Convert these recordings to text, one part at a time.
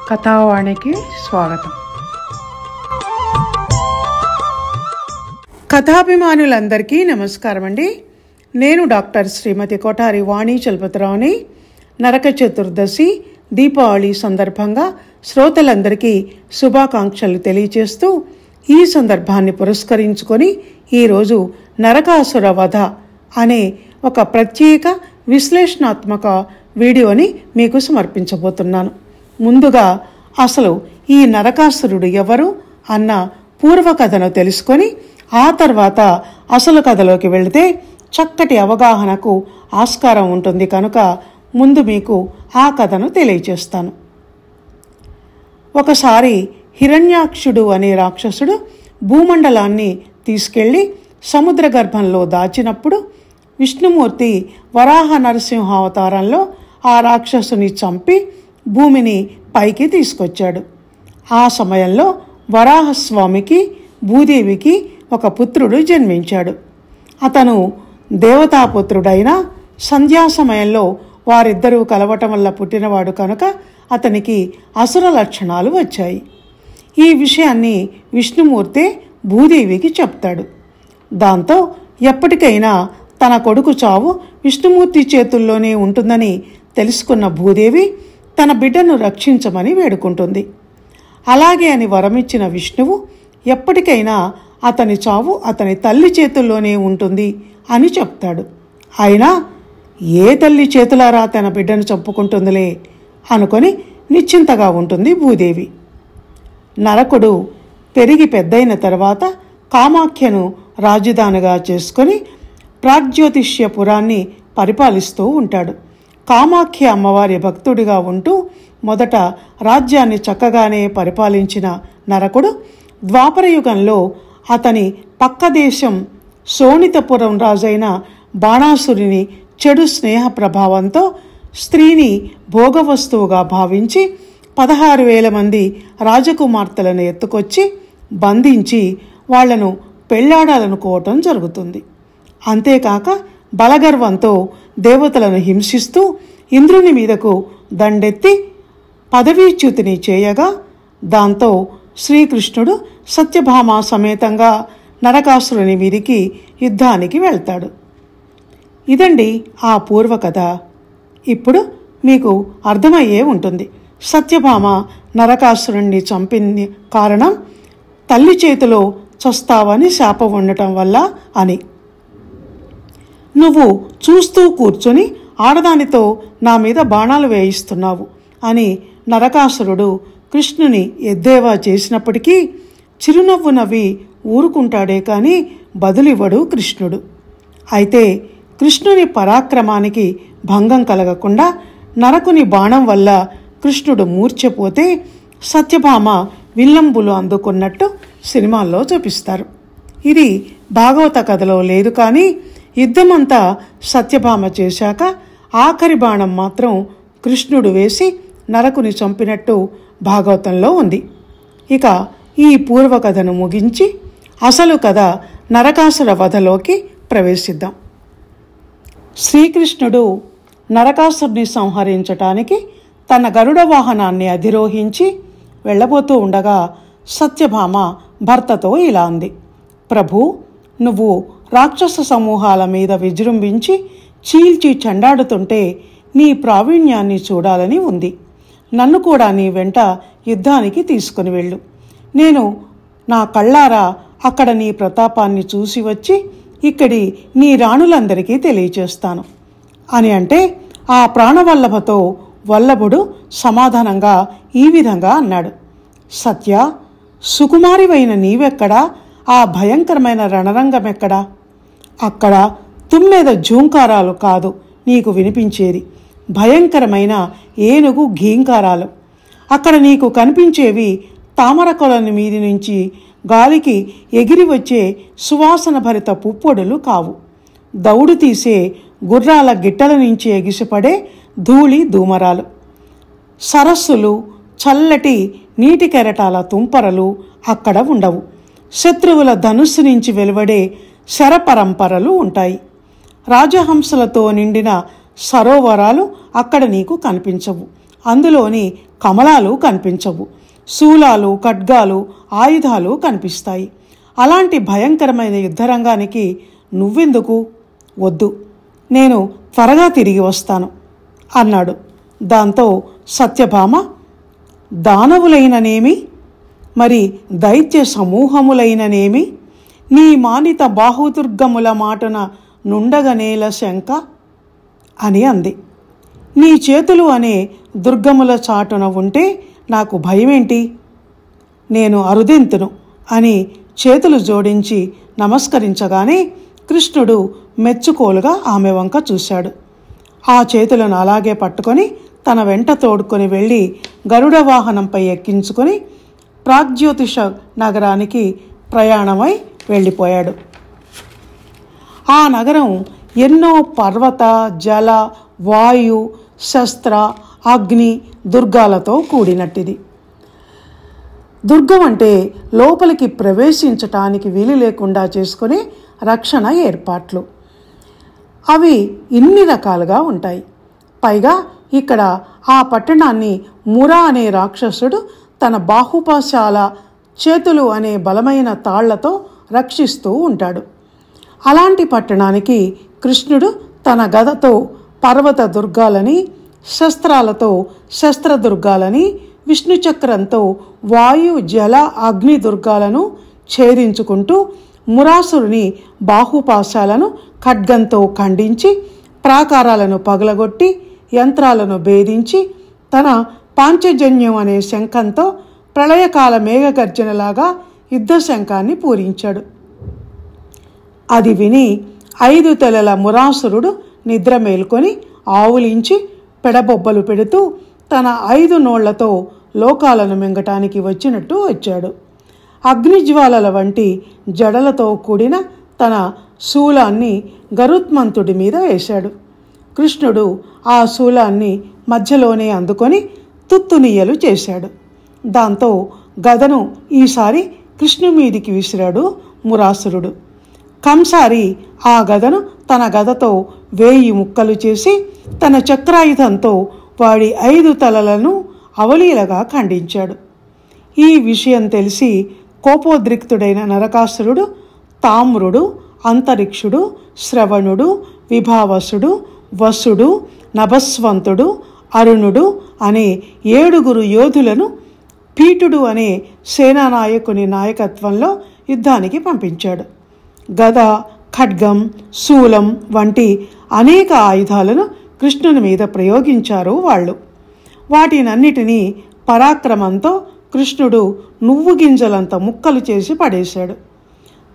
కథావాణికి స్వాగతం. కథాభిమానులందరికీ నమస్కారం అండి. నేను డాక్టర్ శ్రీమతి కోఠారి వాణి చలపతిరావుని. నరక చతుర్దశి దీపావళి సందర్భంగా శ్రోతలందరికీ శుభాకాంక్షలు తెలియజేస్తూ ఈ సందర్భాన్ని పురస్కరించుకొని ఈరోజు నరకాసుర వధ అనే ఒక ప్రత్యేక విశ్లేషణాత్మక వీడియోని మీకు సమర్పించబోతున్నాను. ముందుగా అసలు ఈ నరకాసురుడు ఎవరు అన్న పూర్వకథను తెలుసుకొని ఆ తర్వాత అసలు కథలోకి వెళితే చక్కటి అవగాహనకు ఆస్కారం ఉంటుంది కనుక ముందు మీకు ఆ కథను తెలియజేస్తాను. ఒకసారి హిరణ్యాక్షుడు అనే రాక్షసుడు భూమండలాన్ని తీసుకెళ్లి సముద్ర గర్భంలో దాచినప్పుడు విష్ణుమూర్తి వరాహ నరసింహావతారంలో ఆ రాక్షసుని చంపి భూమిని పైకి తీసుకొచ్చాడు. ఆ సమయంలో వరాహస్వామికి భూదేవికి ఒక పుత్రుడు జన్మించాడు. అతను దేవతాపుత్రుడైన సంధ్యా సమయంలో వారిద్దరూ కలవటం వల్ల పుట్టినవాడు కనుక అతనికి అసుర లక్షణాలు వచ్చాయి. ఈ విషయాన్ని విష్ణుమూర్తే భూదేవికి చెప్తాడు. దాంతో ఎప్పటికైనా తన కొడుకు చావు విష్ణుమూర్తి చేతుల్లోనే ఉంటుందని తెలుసుకున్న భూదేవి తన బిడ్డను రక్షించమని వేడుకుంటుంది. అలాగే అని వరమిచ్చిన విష్ణువు ఎప్పటికైనా అతని చావు అతని తల్లి చేతుల్లోనే ఉంటుంది అని చెప్తాడు. అయినా ఏ తల్లి చేతులారా తన బిడ్డను చంపుకుంటుందిలే అనుకొని నిశ్చింతగా ఉంటుంది భూదేవి. నరకుడు పెరిగి పెద్దయిన తర్వాత కామాఖ్యను రాజధానిగా చేసుకొని ప్రాగ్జ్యోతిష్యపురాన్ని పరిపాలిస్తూ ఉంటాడు. కామాఖ్య అమ్మవారి భక్తుడిగా ఉంటూ మొదట రాజ్యాన్ని చక్కగానే పరిపాలించిన నరకుడు ద్వాపరయుగంలో అతని పక్క దేశం శోణితపురం రాజైన బాణాసురుని చెడు స్నేహ ప్రభావంతో స్త్రీని భోగవస్తువుగా భావించి 16,000 మంది రాజకుమార్తెలను ఎత్తుకొచ్చి బంధించి వాళ్లను పెళ్లాడాలనుకోవటం జరుగుతుంది. అంతేకాక బలగర్వంతో దేవతలను హింసిస్తూ ఇంద్రుని మీదకు దండెత్తి పదవీచ్యుతిని చేయగా దాంతో శ్రీకృష్ణుడు సత్యభామ సమేతంగా నరకాసురుని మీదికి యుద్ధానికి వెళ్తాడు. ఇదండి ఆ పూర్వకథ. ఇప్పుడు మీకు అర్థమయ్యే ఉంటుంది సత్యభామ నరకాసురుణ్ణి చంపిన కారణం తల్లి చేతిలో చస్తావని శాపం ఉండటం వల్ల అని. నువ్వు చూస్తూ కూర్చొని ఆడదానితో నా మీద బాణాలు వేయిస్తున్నావు అని నరకాసురుడు కృష్ణుని ఎద్దేవా చేసినప్పటికీ చిరునవ్వు నవ్వి ఊరుకుంటాడే కానీ బదులివ్వడు కృష్ణుడు. అయితే కృష్ణుని పరాక్రమానికి భంగం కలగకుండా నరకుని బాణం వల్ల కృష్ణుడు మూర్ఛపోతే సత్యభామ విల్లంబులు అందుకున్నట్టు సినిమాల్లో చూపిస్తారు. ఇది భాగవత కథలో లేదు కానీ యుద్ధమంతా సత్యభామ చేశాక ఆఖరి బాణం మాత్రం కృష్ణుడు వేసి నరకుని చంపినట్టు భాగవతంలో ఉంది. ఇక ఈ పూర్వకథను ముగించి అసలు కథ నరకాసుర వధలోకి ప్రవేశిద్దాం. శ్రీకృష్ణుడు నరకాసురుని సంహరించటానికి తన గరుడ వాహనాన్ని అధిరోహించి వెళ్ళబోతూ ఉండగా సత్యభామ భర్తతో ఇలా అంది: ప్రభు, నువ్వు రాక్షస సమూహాల మీద విజృంభించి చీల్చి చెండాడుతుంటే నీ ప్రావీణ్యాన్ని చూడాలని ఉంది. నన్ను కూడా నీ వెంట యుద్ధానికి తీసుకుని వెళ్ళు. నేను నా కళ్ళారా అక్కడ నీ ప్రతాపాన్ని చూసి వచ్చి ఇక్కడి నీ రాణులందరికీ తెలియచేస్తాను అని అంటే ఆ ప్రాణవల్లభతో వల్లభుడు సమాధానంగా ఈ విధంగా అన్నాడు: సత్య, సుకుమారివైన నీవెక్కడా? ఆ భయంకరమైన రణరంగమెక్కడా? అక్కడ తుమ్మెద ఝూంకారాలు కాదు నీకు వినిపించేది, భయంకరమైన ఏనుగు ఘీంకారాలు. అక్కడ నీకు కనిపించేవి తామర కొలని మీది నుంచి గాలికి ఎగిరి వచ్చే సువాసన భరిత పుప్పొడులు కావు, దౌడు తీసే గుర్రాల గిట్టల నుంచి ఎగిసిపడే ధూళి ధూమరాలు. సరస్సులు, చల్లటి నీటి కెరటాల తుంపరలు అక్కడ ఉండవు. శత్రువుల ధనుస్సు నుంచి వెలువడే శరపరంపరలు ఉంటాయి. రాజహంసలతో నిండిన సరోవరాలు అక్కడ నీకు కనిపించవు. అందులోని కమలాలు కనిపించవు. శూలాలు, ఖడ్గాలు, ఆయుధాలు కనిపిస్తాయి. అలాంటి భయంకరమైన యుద్ధరంగానికి నువ్వెందుకు? వద్దు, నేను త్వరగా తిరిగి వస్తాను అన్నాడు. దాంతో సత్యభామ, దానవులైననేమి, మరి దైత్య సమూహములైననేమి, నీ మానిత బాహుదుర్గముల మాటన నుండగనేల శంక అని అంది. నీ చేతులు అనే దుర్గముల చాటున ఉంటే నాకు భయమేంటి? నేను అరుదెంతును అని చేతులు జోడించి నమస్కరించగానే కృష్ణుడు మెచ్చుకోలుగా ఆమె వంక చూశాడు. ఆ చేతులను అలాగే పట్టుకొని తన వెంట తోడుకొని వెళ్ళి గరుడ వాహనంపై ఎక్కించుకొని ప్రాగ్జ్యోతిష నగరానికి ప్రయాణమై వెళ్ళిపోయాడు. ఆ నగరం ఎన్నో పర్వత, జల, వాయు, శస్త్ర, అగ్ని దుర్గాలతో కూడినట్టిది. దుర్గం అంటే లోపలికి ప్రవేశించటానికి వీలు లేకుండా చేసుకునే రక్షణ ఏర్పాట్లు. అవి ఇన్ని రకాలుగా ఉంటాయి. పైగా ఇక్కడ ఆ పట్టణాన్ని మురా అనే రాక్షసుడు తన బాహుపాశాల చేతులు అనే బలమైన తాళ్లతో రక్షిస్తూ ఉంటాడు. అలాంటి పట్టణానికి కృష్ణుడు తన గదతో పర్వత దుర్గాలని, శస్త్రాలతో శస్త్రదుర్గాలని, విష్ణుచక్రంతో వాయు, జల, అగ్ని దుర్గాలను ఛేదించుకుంటూ మురాసురుని బాహుపాశాలను ఖడ్గంతో ఖండించి, ప్రాకారాలను పగలగొట్టి, యంత్రాలను భేదించి, తన పాంచజన్యం అనే శంఖంతో ప్రళయకాల మేఘగర్జనలాగా యుద్ధ శంఖాన్ని పూరించాడు. అది విని 5 తలల మురాసురుడు నిద్ర మేల్కొని ఆవులించి పెడబొబ్బలు పెడుతూ తన 5 నోళ్లతో లోకాలను మింగటానికి వచ్చినట్టు వచ్చాడు. అగ్నిజ్వాలల వంటి జడలతో కూడిన తన శూలాన్ని గరుత్మంతుడి మీద వేశాడు. కృష్ణుడు ఆ శూలాన్ని మధ్యలోనే అందుకొని తుత్తునియలు చేశాడు. దాంతో గదను ఈసారి కృష్ణు మీదికి విసిరాడు మురాసురుడు. కంసారి ఆ గదను తన గదతో 1000 ముక్కలు చేసి తన చక్రాయుధంతో వాడి 5 తలలను అవలీలగా ఖండించాడు. ఈ విషయం తెలిసి కోపోద్రిక్తుడైన నరకాసురుడు తామ్రుడు, అంతరిక్షుడు, శ్రవణుడు, విభావసుడు, వసుడు, నభస్వంతుడు, అరుణుడు అనే 7 యోధులను పీఠుడు అనే సేనానాయకుని నాయకత్వంలో యుద్ధానికి పంపించాడు. గద, ఖడ్గం, శూలం వంటి అనేక ఆయుధాలను కృష్ణుని మీద ప్రయోగించారు వాళ్ళు. వాటినన్నిటినీ పరాక్రమంతో కృష్ణుడు నువ్వు గింజలంత ముక్కలు చేసి పడేశాడు.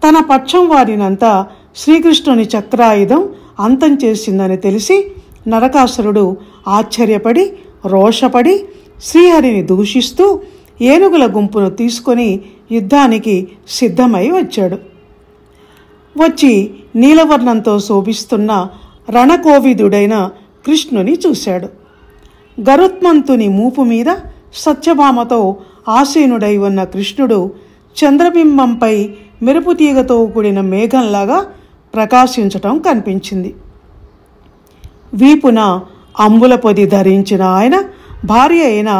తన పక్షం వారినంతా శ్రీకృష్ణుని చక్రాయుధం అంతం చేసిందని తెలిసి నరకాసురుడు ఆశ్చర్యపడి, రోషపడి శ్రీహరిని దూషిస్తూ ఏనుగుల గుంపును తీసుకొని యుద్ధానికి సిద్ధమై వచ్చాడు. వచ్చి నీలవర్ణంతో శోభిస్తున్న రణకోవిదుడైన కృష్ణుని చూశాడు. గరుత్మంతుని మూపు మీద సత్యభామతో ఆసీనుడై ఉన్న కృష్ణుడు చంద్రబింబంపై మెరుపుతీగతో కూడిన మేఘంలాగా ప్రకాశించటం కనిపించింది. వీపున అంబుల పొది ధరించిన ఆయన భార్య అయిన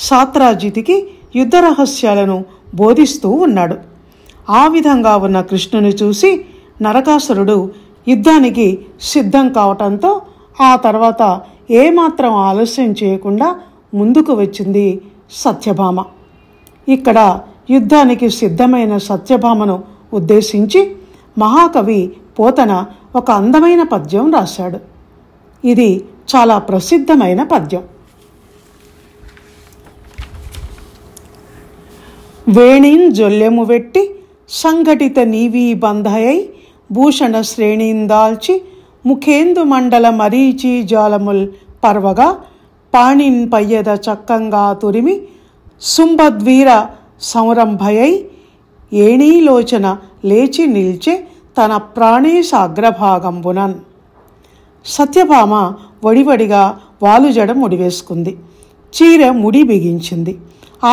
సాత్రాజితికి యుద్ధ రహస్యాలను బోధిస్తూ ఉన్నాడు. ఆ విధంగా ఉన్న కృష్ణుని చూసి నరకాసురుడు యుద్ధానికి సిద్ధం కావటంతో ఆ తర్వాత ఏమాత్రం ఆలస్యం చేయకుండా ముందుకు వచ్చింది సత్యభామ. ఇక్కడ యుద్ధానికి సిద్ధమైన సత్యభామను ఉద్దేశించి మహాకవి పోతన ఒక అందమైన పద్యం రాశాడు. ఇది చాలా ప్రసిద్ధమైన పద్యం. వేణిన్ జొల్లెము వెట్టి సంఘటిత నీవీ బంధయై భూషణ శ్రేణీందాల్చి ముఖేందు మండల మరీచి జాలముల్ పర్వగా పాణిన్ పయ్యద చక్కంగా తురిమి శుంభద్వీర సంరంభయై ఏణీలోచన లేచి నిల్చే తన ప్రాణేశాగ్రభాగంబునన్. సత్యభామ వడివడిగా వాలుజడ ముడివేసుకుంది. చీర ముడి బిగించింది.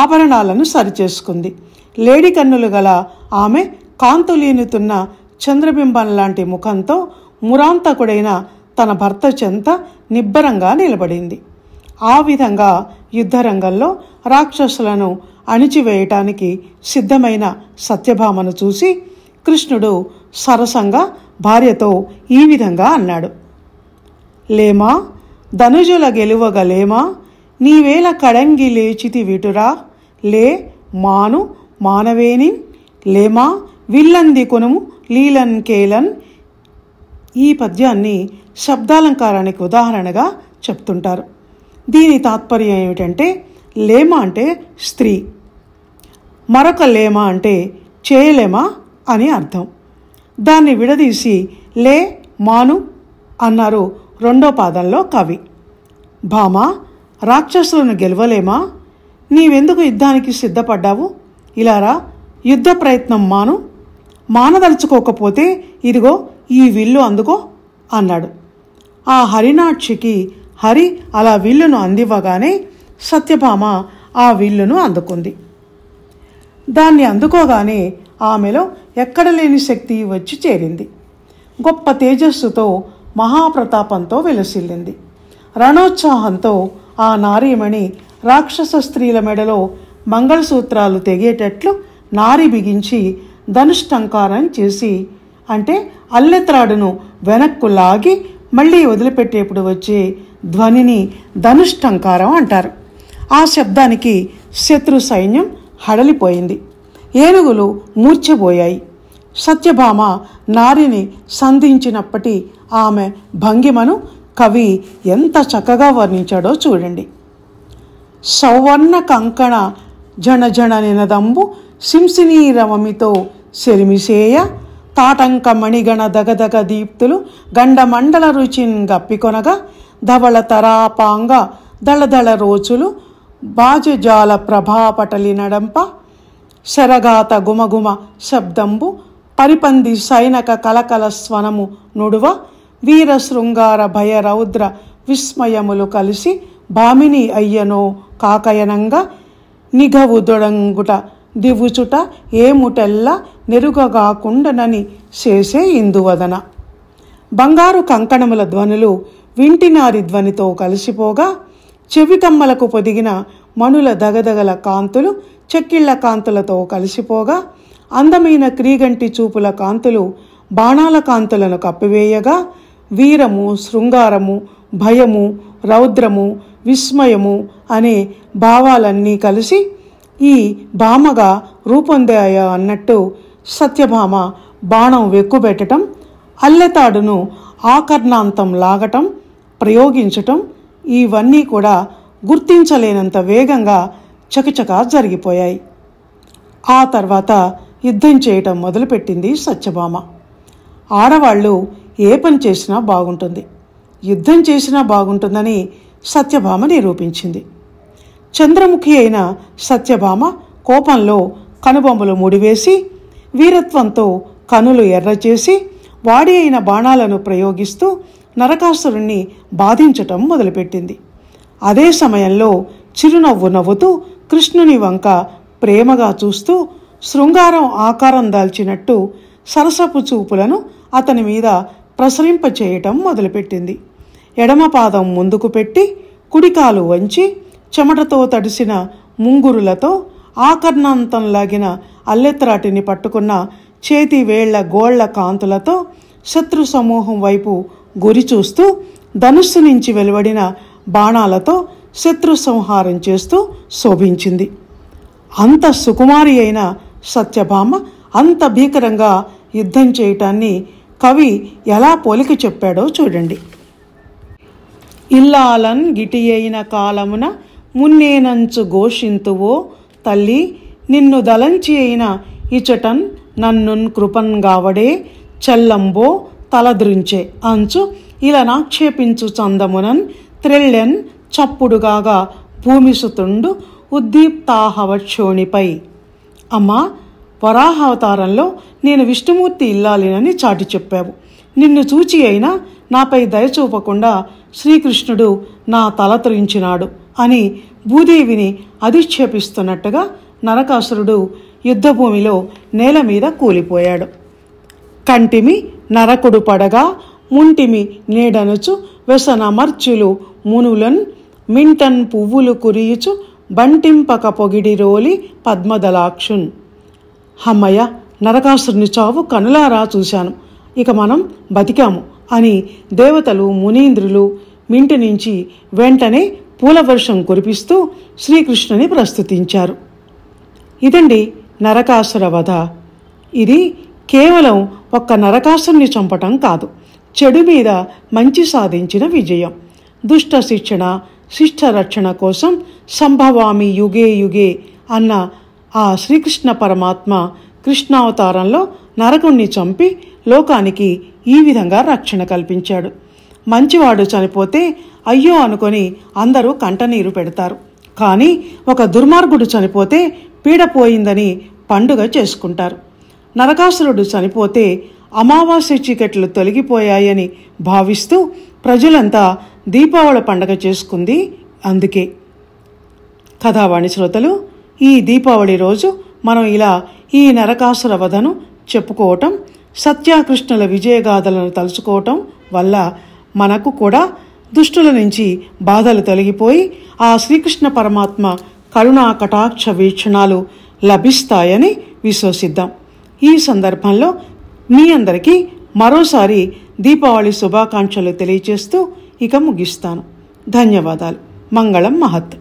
ఆభరణాలను సరిచేసుకుంది. లేడి కన్నులు గల ఆమె కాంతులీనుతున్న చంద్రబింబం లాంటి ముఖంతో మురాంతకుడైన తన భర్త చెంత నిబ్బరంగా నిలబడింది. ఆ విధంగా యుద్ధరంగంలో రాక్షసులను అణిచివేయటానికి సిద్ధమైన సత్యభామను చూసి కృష్ణుడు సరసంగా భార్యతో ఈ విధంగా అన్నాడు: లేమా, ధనుజుల గెలువగలేమా, నీవేల కడంగి లేచితి విటురా, లే మాను మానవేని, లేమా విల్లంది కొనుము లీలన్ కేలన్. ఈ పద్యాన్ని శబ్దాలంకారానికి ఉదాహరణగా చెప్తుంటారు. దీని తాత్పర్యం ఏమిటంటే, లేమ అంటే స్త్రీ, మరొక లేమ అంటే చేయలేమా అని అర్థం. దాన్ని విడదీసి లే మాను అన్నారు రెండో పాదంలో కవి. భామ, రాక్షసులను గెలవలేమా, నీవెందుకు యుద్ధానికి సిద్ధపడ్డావు, ఇలారా యుద్ధ ప్రయత్నం మానదలుచుకోకపోతే ఇదిగో ఈ విల్లు అందుకో అన్నాడు. ఆ హరినాక్షికి హరి అలా విల్లును అందివ్వగానే సత్యభామ ఆ విల్లును అందుకుంది. దాన్ని అందుకోగానే ఆమెలో ఎక్కడలేని శక్తి వచ్చి చేరింది. గొప్ప తేజస్సుతో మహాప్రతాపంతో వెలసిల్లింది. రణోత్సాహంతో ఆ నారీమణి రాక్షస స్త్రీల మెడలో మంగళసూత్రాలు తెగేటట్లు నారి బిగించి ధనుష్టంకారం చేసి, అంటే అల్లెత్రాడును వెనక్కు లాగి మళ్ళీ వదిలిపెట్టేప్పుడు వచ్చే ధ్వనిని ధనుష్టంకారం అంటారు. ఆ శబ్దానికి శత్రు సైన్యం హడలిపోయింది. ఏనుగులు మూర్ఛపోయాయి. సత్యభామ నారిని సంధించినప్పటి ఆమె భంగిమను కవి ఎంత చక్కగా వర్ణించాడో చూడండి. సౌవర్ణ కంకణ జనజన నినదంబు సింసినీరవమితో సెలిమిసేయ, తాటంక మణిగణ దగదగ దీప్తులు గండమండల రుచిన్ గప్పికొనగా, ధవళ తరాపాంగ దళదళ రోచులు బాజజాల ప్రభాపటలి నడంప, శరగాత గుమగుమ శబ్దంబు పరిపంది సైనక కలకల స్వనము నుడువ, వీర శృంగార భయ రౌద్ర విస్మయములు కలిసి భామిని అయ్యనో కాకయనంగా, నిఘవు దొడంగుట దివుచుట ఏముటెల్ల నెరుగగాకుండనని చేసే ఇందువదన. బంగారు కంకణముల ధ్వనులు వింటినారి ధ్వనితో కలిసిపోగా, చెవికమ్మలకు పొదిగిన మణుల దగదగల కాంతులు చెక్కిళ్ల కాంతులతో కలిసిపోగా, అందమైన క్రీగంటి చూపుల కాంతులు బాణాల కాంతులను కప్పివేయగా, వీరము శృంగారము భయము రౌద్రము విస్మయము అనే భావాలన్నీ కలిసి ఈ భామగా రూపొందాయా అన్నట్టు సత్యభామ బాణం వెక్కుబెట్టడం, అల్లెతాడును ఆకర్ణాంతం లాగటం, ప్రయోగించటం ఇవన్నీ కూడా గుర్తించలేనంత వేగంగా చకచకా జరిగిపోయాయి. ఆ తర్వాత యుద్ధం చేయటం మొదలుపెట్టింది సత్యభామ. ఆడవాళ్ళు ఏ పని చేసినా బాగుంటుంది, యుద్ధం చేసినా బాగుంటుందని సత్యభామ నిరూపించింది. చంద్రముఖి అయిన సత్యభామ కోపంలో కనుబొమ్మలు ముడివేసి, వీరత్వంతో కనులు ఎర్రచేసి, వాడి అయిన బాణాలను ప్రయోగిస్తూ నరకాసురుణ్ణి బాధించటం మొదలుపెట్టింది. అదే సమయంలో చిరునవ్వు నవ్వుతూ కృష్ణుని వంక ప్రేమగా చూస్తూ శృంగారం ఆకారం దాల్చినట్టు సరసపు చూపులను అతని మీద ప్రసరింపచేయటం మొదలుపెట్టింది. ఎడమ పాదం ముందుకు పెట్టి కుడికాలు వంచి చెమటతో తడిసిన ముంగురులతో ఆకర్ణాంతం లాగిన అల్లెత్రాటిని పట్టుకున్న చేతి వేళ్ల గోళ్ల కాంతులతో శత్రు సమూహం వైపు గురి చూస్తూ ధనుస్సు నుంచి వెలువడిన బాణాలతో శత్రు సంహారం చేస్తూ శోభించింది. అంత సుకుమారి అయిన సత్యభామ అంత భీకరంగా యుద్ధం చేయటాన్ని కవి ఎలా పోలిక చెప్పాడో చూడండి. ఇల్లాలన్ గిటి అయిన కాలమున మున్నేనంచు ఘోషింతువో తల్లి, నిన్ను దలంచి అయిన ఇచటన్ నన్నున్ కృపన్ గావడే చెల్లంబో తలద్రుంచే అంచు ఇలా నాక్షేపించు చందమునన్ త్రెళ్ళెన్ చప్పుడుగాగా భూమిసుతుండు ఉద్దీప్తాహవక్షోణిపై. అమ్మా, వరాహావతారంలో నేను విష్ణుమూర్తి ఇల్లాలినని చాటి చెప్పావు. నిన్ను చూచి అయినా నాపై దయచూపకుండా శ్రీకృష్ణుడు నా తల త్రుంచినాడు అని భూదేవిని అధిక్షేపిస్తున్నట్టుగా నరకాసురుడు యుద్ధభూమిలో నేల మీద కూలిపోయాడు. కంటిమి నరకుడు పడగా ముంటిమి నేడనుచు వ్యసనమర్చులు మునులన్ మింటన్ పువ్వులు కురియుచు బంటింపక పొగిడి రోలి పద్మదలాక్షున్. హమ్మయ్య, నరకాసురుని చావు కనులారా చూశాను, ఇక మనం బతికాము అని దేవతలు మునీంద్రులు మింటి నుంచి వెంటనే పూలవర్షం కురిపిస్తూ శ్రీకృష్ణుని ప్రస్తుతించారు. ఇదండి నరకాసుర వధ. ఇది కేవలం ఒక్క నరకాసురుని చంపటం కాదు, చెడు మీద మంచి సాధించిన విజయం. దుష్ట శిక్షణ శిష్ట రక్షణ కోసం సంభవామి యుగే యుగే అన్న ఆ శ్రీకృష్ణ పరమాత్మ కృష్ణావతారంలో నరకుణ్ణి చంపి లోకానికి ఈ విధంగా రక్షణ కల్పించాడు. మంచివాడు చనిపోతే అయ్యో అనుకొని అందరూ కంటనీరు పెడతారు, కానీ ఒక దుర్మార్గుడు చనిపోతే పీడపోయిందని పండుగ చేసుకుంటారు. నరకాసురుడు చనిపోతే అమావాస్య చీకట్లు తొలగిపోయాయని భావిస్తూ ప్రజలంతా దీపావళి పండగ చేసుకుంది. అందుకే కథావాణి శ్రోతలు, ఈ దీపావళి రోజు మనం ఇలా ఈ నరకాసుర వధను చెప్పుకోవటం, సత్యకృష్ణుల విజయగాథలను తలుచుకోవటం వల్ల మనకు కూడా దుష్టుల నుంచి బాధలు తొలగిపోయి ఆ శ్రీకృష్ణ పరమాత్మ కరుణా కటాక్ష వీక్షణాలు లభిస్తాయని విశ్వసిద్దాం. ఈ సందర్భంలో మీ అందరికీ మరోసారి దీపావళి శుభాకాంక్షలు తెలియజేస్తూ ఇక ముగిస్తాను. ధన్యవాదాలు. మంగళం మహత్.